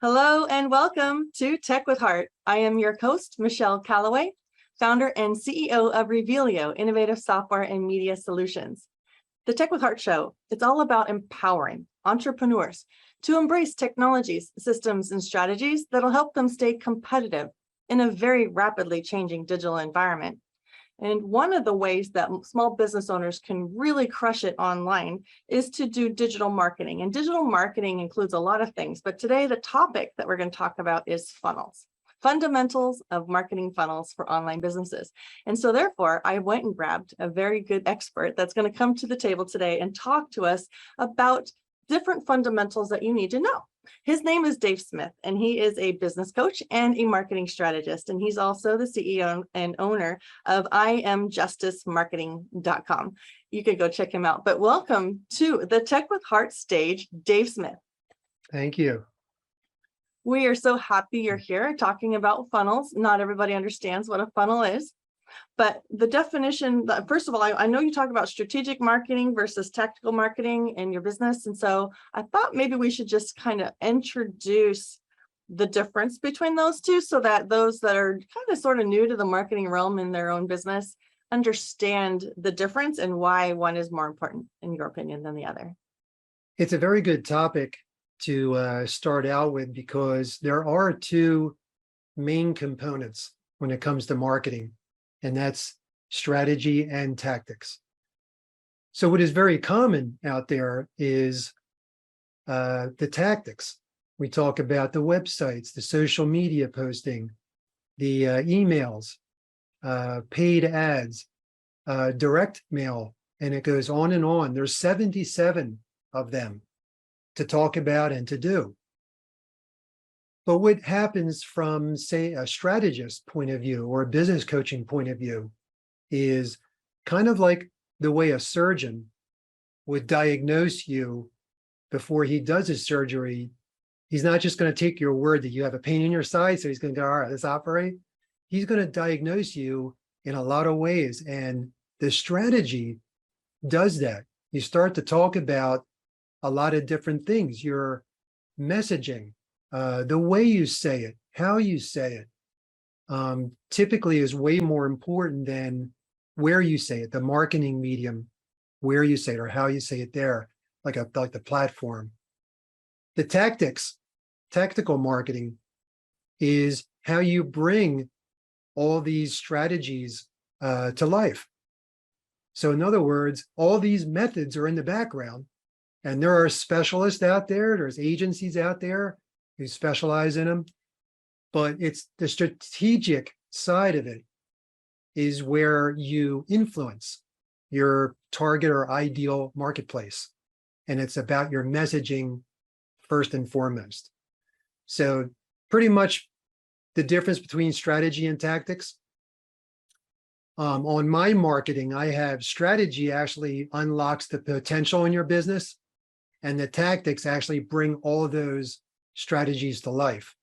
Hello and welcome to Tech with Heart. I am your host, Michelle Calloway, founder and CEO of Revealio, Innovative Software and Media Solutions. The Tech with Heart show, it's all about empowering entrepreneurs to embrace technologies, systems, and strategies that'll help them stay competitive in a very rapidly changing digital environment. And one of the ways that small business owners can really crush it online is to do digital marketing. And digital marketing includes a lot of things, but today the topic that we're going to talk about is funnels, fundamentals of marketing funnels for online businesses. And so therefore, I went and grabbed a very good expert that's going to come to the table today and talk to us about different fundamentals that you need to know. His name is Dave Smith, and he is a business coach and a marketing strategist. And he's also the CEO and owner of IamJusticeMarketing.com. You could go check him out. But welcome to the Tech with Heart stage, Dave Smith. Thank you. We are so happy you're here talking about funnels. Not everybody understands what a funnel is. But the definition, first of all, I know you talk about strategic marketing versus tactical marketing in your business. And so I thought maybe we should just kind of introduce the difference between those two so that those that are kind of sort of new to the marketing realm in their own business understand the difference and why one is more important, in your opinion, than the other. It's a very good topic to start out with because there are two main components when it comes to marketing. And that's strategy and tactics. So what is very common out there is the tactics. We talk about the websites, the social media posting, the emails, paid ads, direct mail, and it goes on and on. There's 77 of them to talk about and to do. But what happens from, say, a strategist point of view or a business coaching point of view is kind of like the way a surgeon would diagnose you before he does his surgery. He's not just going to take your word that you have a pain in your side, so he's going to go, all right, let's operate. He's going to diagnose you in a lot of ways. And the strategy does that. You start to talk about a lot of different things, your messaging, the way you say it, how you say it, typically is way more important than where you say it, the marketing medium, where you say it or how you say it there, like the platform. The tactical marketing is how you bring all these strategies to life. So in other words, all these methods are in the background, and there are specialists out there, there's agencies out there who specialize in them, but it's the strategic side of it is where you influence your target or ideal marketplace. And it's about your messaging first and foremost. So pretty much the difference between strategy and tactics. On my marketing, I have strategy actually unlocks the potential in your business, and the tactics actually bring all those strategies to life.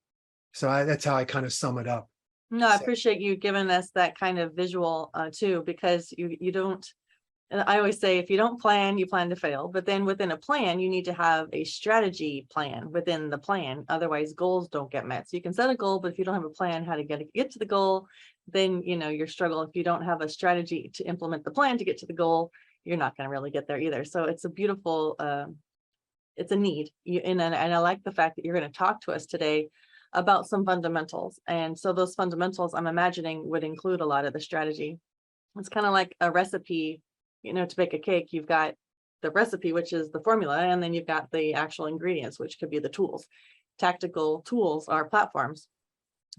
So that's how I kind of sum it up. No, I appreciate you giving us that kind of visual too, because you don't, and I always say, if you don't plan, you plan to fail. But then within a plan, you need to have a strategy plan within the plan. Otherwise, goals don't get met. So you can set a goal, but if you don't have a plan how to get to the goal, then you're struggling. If you don't have a strategy to implement the plan to get to the goal, you're not going to really get there either. So it's a beautiful, it's a need. And I like the fact that you're going to talk to us today about some fundamentals. And so those fundamentals, I'm imagining, would include a lot of the strategy. It's kind of like a recipe. To bake a cake, you've got the recipe, which is the formula, and then you've got the actual ingredients, which could be the tools. Tactical tools are platforms.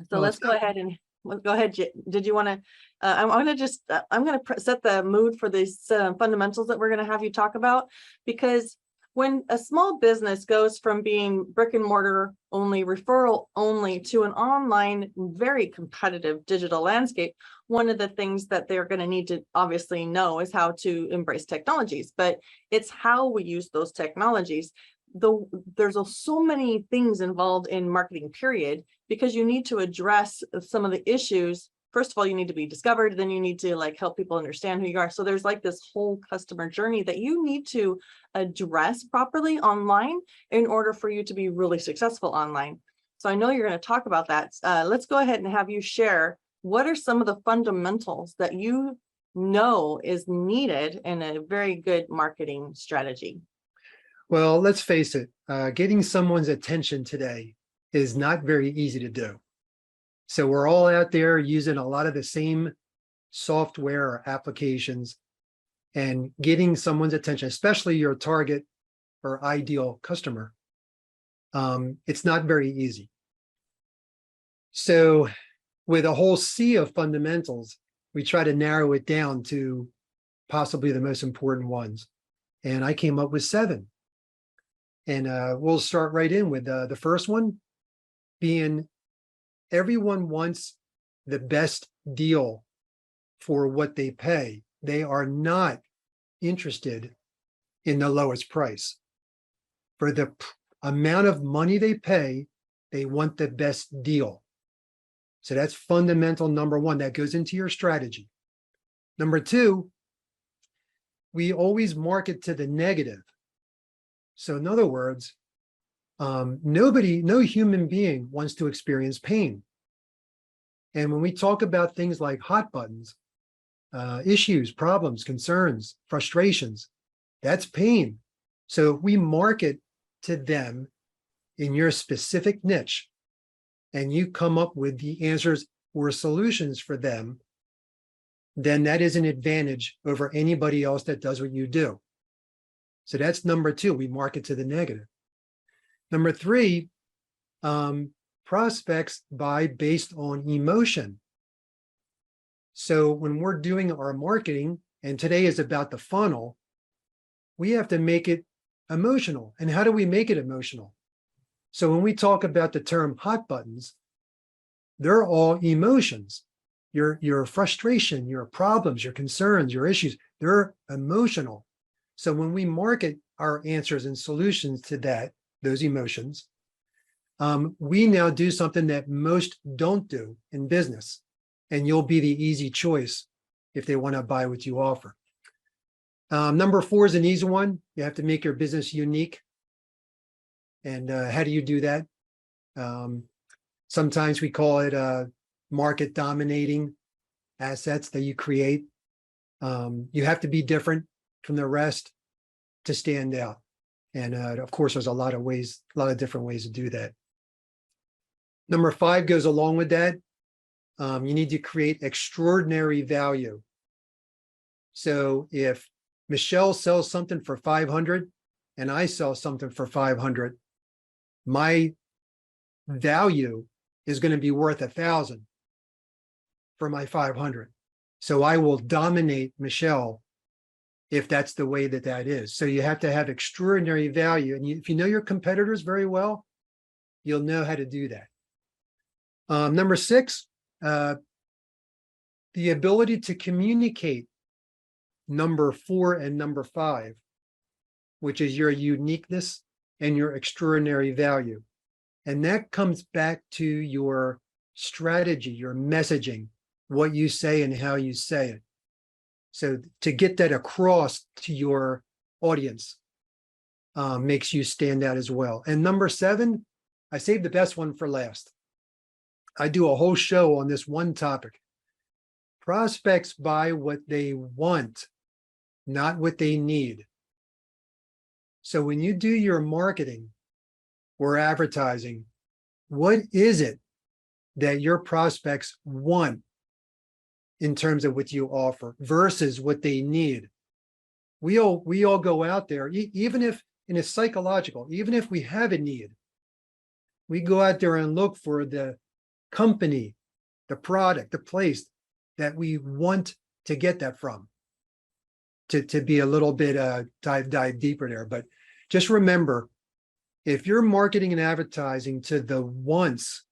So let's go ahead and go ahead. Did you want to? I'm going to set the mood for these fundamentals that we're going to have you talk about, because When a small business goes from being brick and mortar only, referral only, to an online, very competitive digital landscape, one of the things that they're going to need to obviously know is how to embrace technologies, but it's how we use those technologies. There's so many things involved in marketing, period, because you need to address some of the issues. First of all, you need to be discovered, then you need to like help people understand who you are. So there's like this whole customer journey that you need to address properly online in order for you to be really successful online. So I know you're going to talk about that. Let's go ahead and have you share what are some of the fundamentals that you know is needed in a very good marketing strategy. Well, let's face it, getting someone's attention today is not very easy to do. So we're all out there using a lot of the same software or applications, and getting someone's attention, especially your target or ideal customer, it's not very easy. So with a whole sea of fundamentals, we try to narrow it down to possibly the most important ones. And I came up with 7. And we'll start right in with the first one being everyone wants the best deal for what they pay. They are not interested in the lowest price. For the amount of money they pay, they want the best deal. So that's fundamental number 1. That goes into your strategy. Number 2, we always market to the negative. So in other words, no human being wants to experience pain. And when we talk about things like hot buttons, issues, problems, concerns, frustrations, that's pain. So if we market to them in your specific niche, and you come up with the answers or solutions for them, then that is an advantage over anybody else that does what you do. So that's number 2, we market to the negative. Number 3, prospects buy based on emotion. So when we're doing our marketing, and today is about the funnel, we have to make it emotional. And how do we make it emotional? So when we talk about the term hot buttons, they're all emotions. Your frustration, your problems, your concerns, your issues, they're emotional. So when we market our answers and solutions to those emotions, we now do something that most don't do in business, and you'll be the easy choice if they want to buy what you offer. Number 4 is an easy one. You have to make your business unique. And how do you do that? Sometimes we call it market dominating assets that you create. You have to be different from the rest to stand out. And of course, there's a lot of different ways to do that. Number 5 goes along with that. You need to create extraordinary value. So if Michelle sells something for 500 and I sell something for 500, my value is going to be worth 1,000 for my 500. So I will dominate Michelle if that's the way that is. So you have to have extraordinary value. And if you know your competitors very well, you'll know how to do that. Number 6, the ability to communicate number 4 and number 5, which is your uniqueness and your extraordinary value. And that comes back to your strategy, your messaging, what you say and how you say it. So to get that across to your audience makes you stand out as well. And number 7, I saved the best one for last. I do a whole show on this one topic. Prospects buy what they want, not what they need. So when you do your marketing or advertising, what is it that your prospects want in terms of what you offer versus what they need? We all go out there, even if in a psychological, even if we have a need, we go out there and look for the company, the product, the place that we want to get that from. To be a little bit dive deeper there, but just remember, if you're marketing and advertising to the wants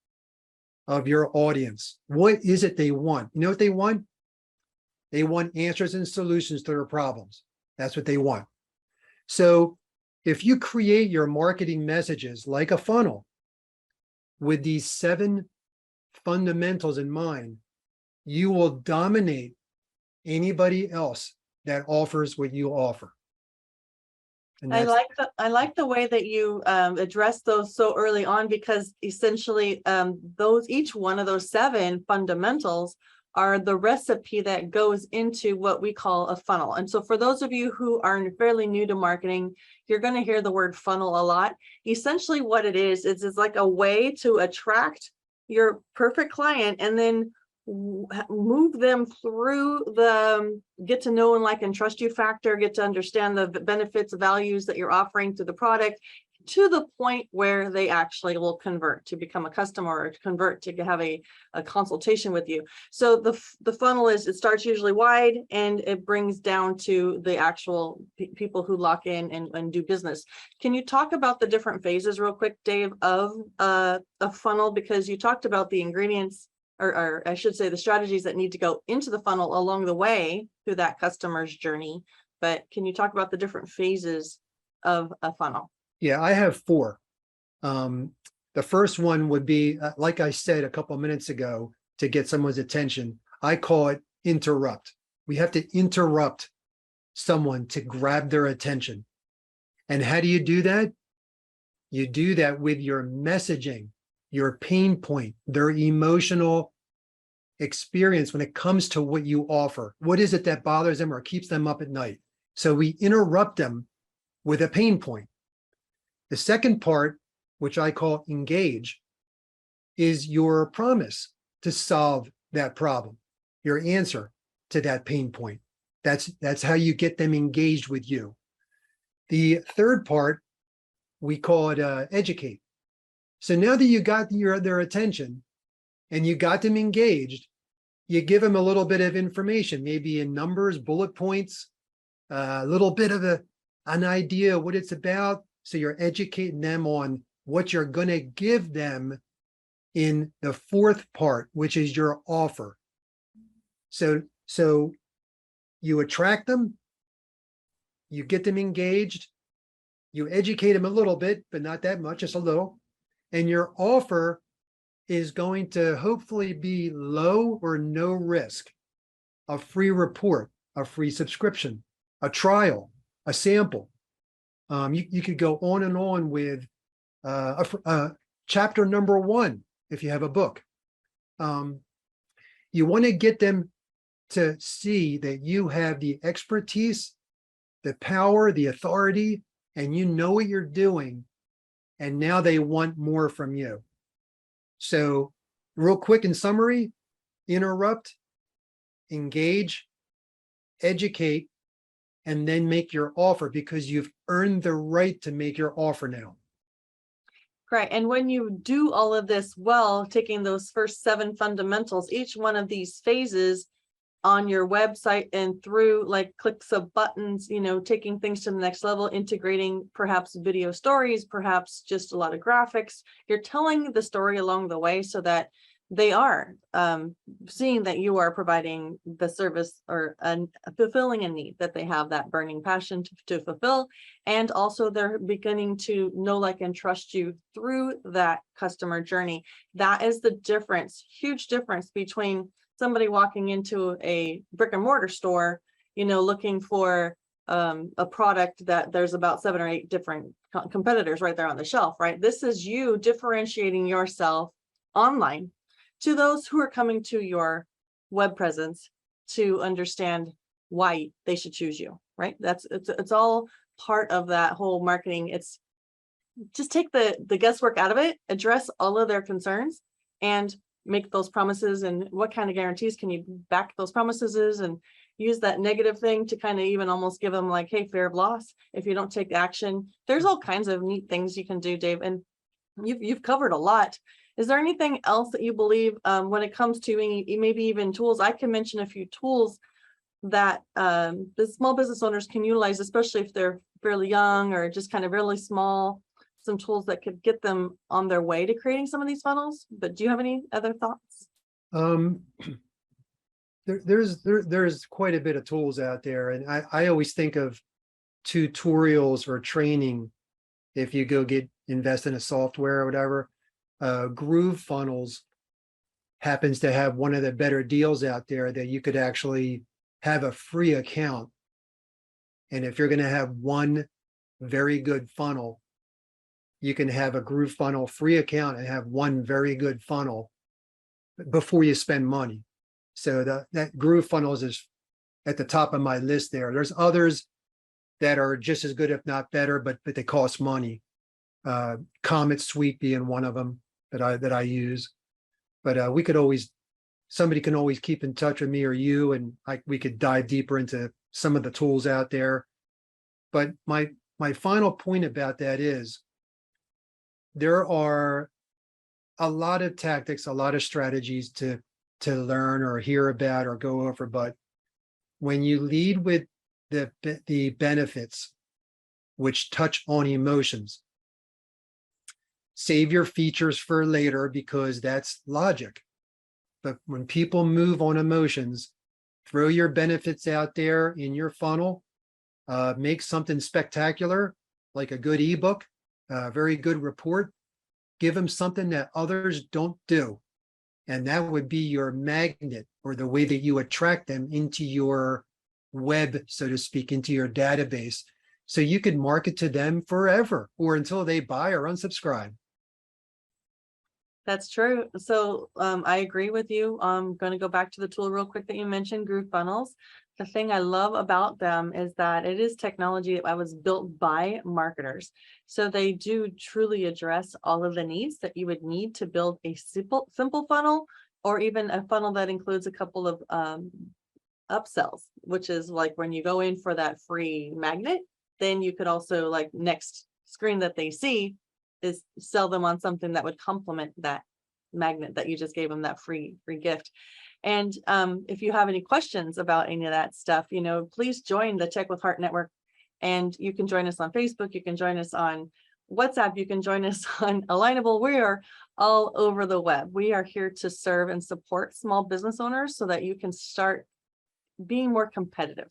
of your audience, what is it they want? You know what they want? They want answers and solutions to their problems. That's what they want. So if you create your marketing messages like a funnel with these 7 fundamentals in mind, you will dominate anybody else that offers what you offer. And I that's, like the way that you address those so early on, because essentially each one of those 7 fundamentals are the recipe that goes into what we call a funnel. And so for those of you who are fairly new to marketing, you're going to hear the word funnel a lot. Essentially what it is it's like a way to attract your perfect client and then move them through the get to know and like and trust you factor, get to understand the benefits, values that you're offering to the product, to the point where they actually will convert to become a customer or convert to have a consultation with you. So the funnel is, it starts usually wide and it brings down to the actual people who lock in and do business. Can you talk about the different phases real quick, Dave, of a funnel? Because you talked about the ingredients, or I should say the strategies that need to go into the funnel along the way through that customer's journey. But can you talk about the different phases of a funnel? yeah, I have 4. The first one would be, like I said a couple of minutes ago, to get someone's attention. I call it interrupt. We have to interrupt someone to grab their attention. And how do you do that? You do that with your messaging, your pain point, their emotional experience when it comes to what you offer. What is it that bothers them or keeps them up at night? So we interrupt them with a pain point. The second part, which I call engage, is your promise to solve that problem, your answer to that pain point. That's how you get them engaged with you. The third part, we call it educate. So now that you got their attention and you got them engaged, you give them a little bit of information, maybe in numbers, bullet points, a little bit of an idea what it's about. So you're educating them on what you're going to give them in the 4th part, which is your offer. So you attract them, you get them engaged, you educate them a little bit, but not that much, just a little. And your offer is going to hopefully be low or no risk, a free report, a free subscription, a trial, a sample. You could go on and on with chapter number 1 if you have a book. You want to get them to see that you have the expertise, the power, the authority, and you know what you're doing. And now they want more from you. So real quick in summary, interrupt, engage, educate, and then make your offer, because you've earned the right to make your offer now. Right. And when you do all of this well, taking those first 7 fundamentals, each one of these phases on your website and through like clicks of buttons, taking things to the next level, integrating perhaps video stories, perhaps just a lot of graphics, you're telling the story along the way so that they are seeing that you are providing the service or fulfilling a need that they have, that burning passion to fulfill. And also they're beginning to know, like, and trust you through that customer journey. That is the difference, huge difference between somebody walking into a brick and mortar store, looking for a product that there's about 7 or 8 different competitors right there on the shelf, right? This is you differentiating yourself online to those who are coming to your web presence to understand why they should choose you, right? It's all part of that whole marketing. It's just take the guesswork out of it, address all of their concerns, and make those promises. And what kind of guarantees can you back those promises, and use that negative thing to kind of even almost give them like, hey, fear of loss if you don't take action. There's all kinds of neat things you can do, Dave, and you've covered a lot. Is there anything else that you believe when it comes to maybe even tools? I can mention a few tools that the small business owners can utilize, especially if they're fairly young or just kind of really small, some tools that could get them on their way to creating some of these funnels. But do you have any other thoughts? Um, there's quite a bit of tools out there, and I always think of tutorials or training. If you go invest in a software or whatever, Groove Funnels happens to have one of the better deals out there that you could actually have a free account. And if you're going to have one very good funnel, you can have a Groove Funnel free account and have one very good funnel before you spend money. So that Groove Funnels is at the top of my list there. There's others that are just as good, if not better, but they cost money. Comet Suite being one of them that I use. But somebody can always keep in touch with me or you, and we could dive deeper into some of the tools out there. But my final point about that is there are a lot of tactics, a lot of strategies to learn or hear about or go over. But when you lead with the benefits, which touch on emotions, save your features for later because that's logic. But when people move on emotions, throw your benefits out there in your funnel, make something spectacular, like a good ebook, a very good report, give them something that others don't do. And that would be your magnet, or the way that you attract them into your web, so to speak, into your database. So you can market to them forever or until they buy or unsubscribe. That's true. So I agree with you. I'm going to go back to the tool real quick that you mentioned, Groove Funnels. The thing I love about them is that it is technology that was built by marketers. So they do truly address all of the needs that you would need to build a simple funnel, or even a funnel that includes a couple of upsells, which is like when you go in for that free magnet, then you could also, like, next screen that they see is sell them on something that would complement that magnet that you just gave them, that free gift. And if you have any questions about any of that stuff, please join the Tech with Heart Network. And you can join us on Facebook. You can join us on WhatsApp. You can join us on Alignable. We are all over the web. We are here to serve and support small business owners so that you can start being more competitive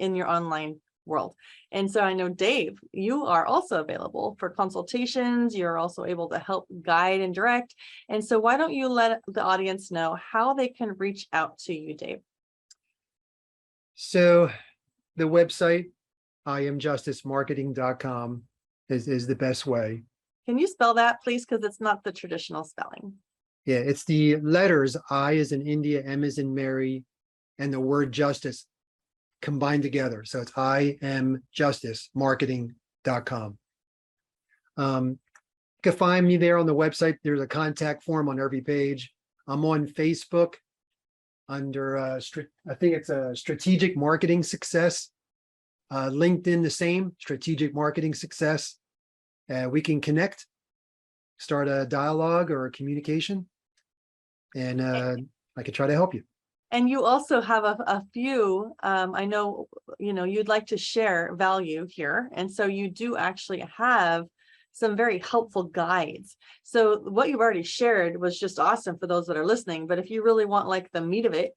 in your online world. And so I know, Dave, you are also available for consultations. You're also able to help guide and direct. And so why don't you let the audience know how they can reach out to you, Dave? So the website, iamjusticemarketing.com, is the best way. Can you spell that, please? Because it's not the traditional spelling. Yeah, it's the letters I as in India, M as in Mary, and the word justice combined together. So it's iamjusticemarketing.com. You can find me there on the website. There's a contact form on every page. I'm on Facebook under, I think it's a Strategic Marketing Success. LinkedIn, the same, Strategic Marketing Success. We can connect, start a dialogue or a communication, and I could try to help you. And you also have a few, I know, you'd like to share value here. And so you do actually have some very helpful guides. So what you've already shared was just awesome for those that are listening. But if you really want like the meat of it,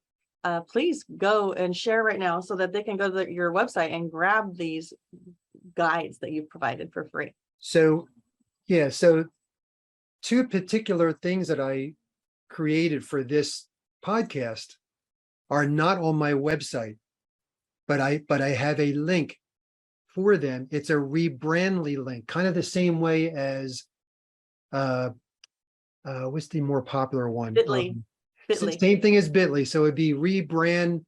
please go and share right now so that they can go to your website and grab these guides that you've provided for free. So, yeah, so two particular things that I created for this podcast are not on my website, but I have a link for them. It's a Rebrandly link, kind of the same way as what's the more popular one? Bitly. Same thing as Bitly. So it'd be rebrand.ly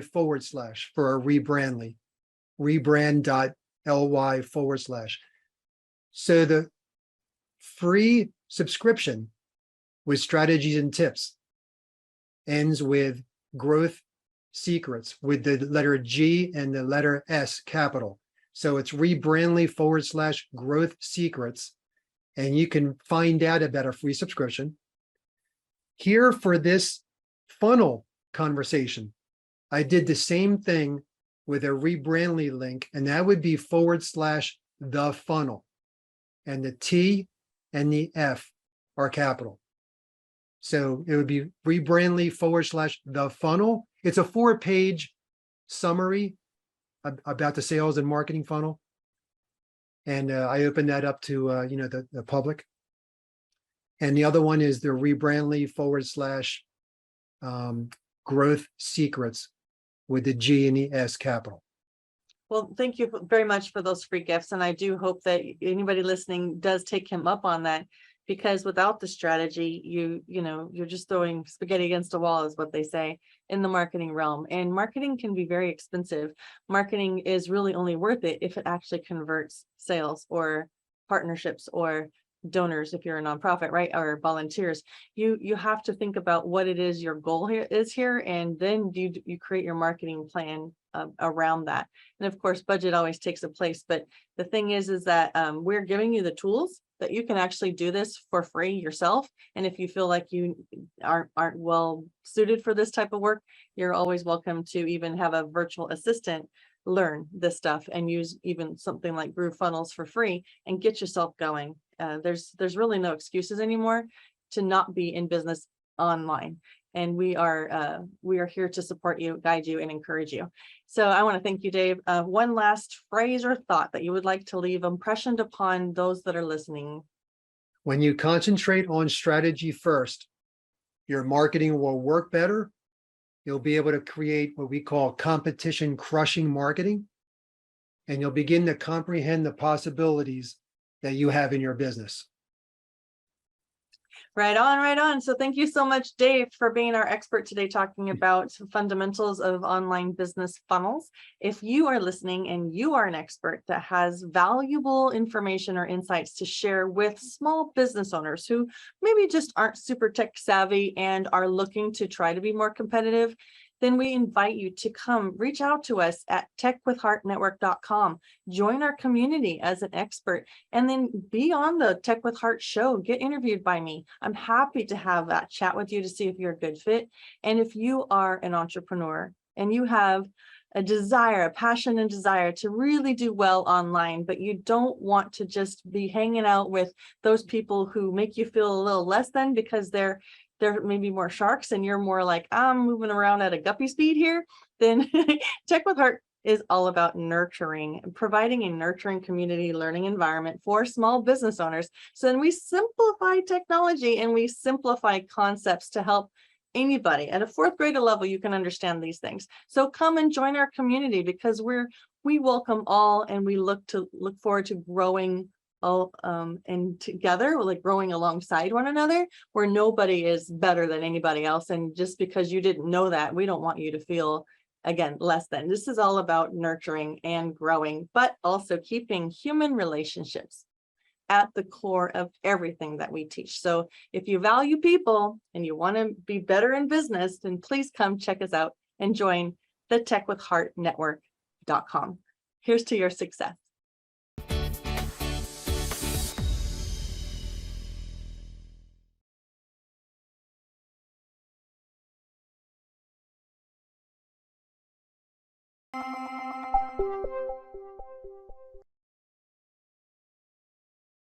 / for a Rebrandly. Rebrand.ly /. So the free subscription with strategies and tips ends with growth secrets with the letter G and the letter S capital. So it's Rebrandly / growth secrets. And you can find out about a free subscription. Here for this funnel conversation, I did the same thing with a Rebrandly link, and that would be / the funnel. And the T and the F are capital. So it would be Rebrandly / the funnel. It's a 4-page summary about the sales and marketing funnel. And I open that up to the public. And the other one is the Rebrandly / growth secrets with the G and the S capital. Well, thank you very much for those free gifts. And I do hope that anybody listening does take him up on that, because without the strategy, you're just throwing spaghetti against a wall, is what they say in the marketing realm. And marketing can be very expensive. Marketing is really only worth it if it actually converts sales or partnerships or donors, if you're a nonprofit, right? Or volunteers. You have to think about what it is your goal here is here, and then you create your marketing plan around that. And of course, budget always takes a place. But the thing is that we're giving you the tools that you can actually do this for free yourself. And if you feel like you aren't well suited for this type of work, you're always welcome to even have a virtual assistant learn this stuff and use even something like GrooveFunnels for free and get yourself going. There's really no excuses anymore to not be in business online. And we are here to support you, guide you, and encourage you. So I want to thank you, Dave. One last phrase or thought that you would like to leave impressioned upon those that are listening. When you concentrate on strategy first, your marketing will work better. You'll be able to create what we call competition crushing marketing, and you'll begin to comprehend the possibilities that you have in your business. Right on, right on. So thank you so much, Dave, for being our expert today, talking about fundamentals of online business funnels. If you are listening and you are an expert that has valuable information or insights to share with small business owners who maybe just aren't super tech savvy and are looking to try to be more competitive, then we invite you to come reach out to us at techwithheartnetwork.com. Join our community as an expert, and then be on the Tech with Heart show. Get interviewed by me. I'm happy to have that chat with you to see if you're a good fit. And if you are an entrepreneur and you have a desire, a passion and desire to really do well online, but you don't want to just be hanging out with those people who make you feel a little less than because they're maybe more sharks and you're more like, I'm moving around at a guppy speed here, then Tech with Heart is all about nurturing, providing a nurturing community learning environment for small business owners. So then we simplify technology and we simplify concepts to help anybody at a 4th grade level. You can understand these things. So come and join our community, because we welcome all, and we look forward to growing and together, we're like growing alongside one another, where nobody is better than anybody else. And just because you didn't know that, we don't want you to feel, again, less than. This is all about nurturing and growing, but also keeping human relationships at the core of everything that we teach. So if you value people and you want to be better in business, then please come check us out and join the techwithheartnetwork.com. Here's to your success.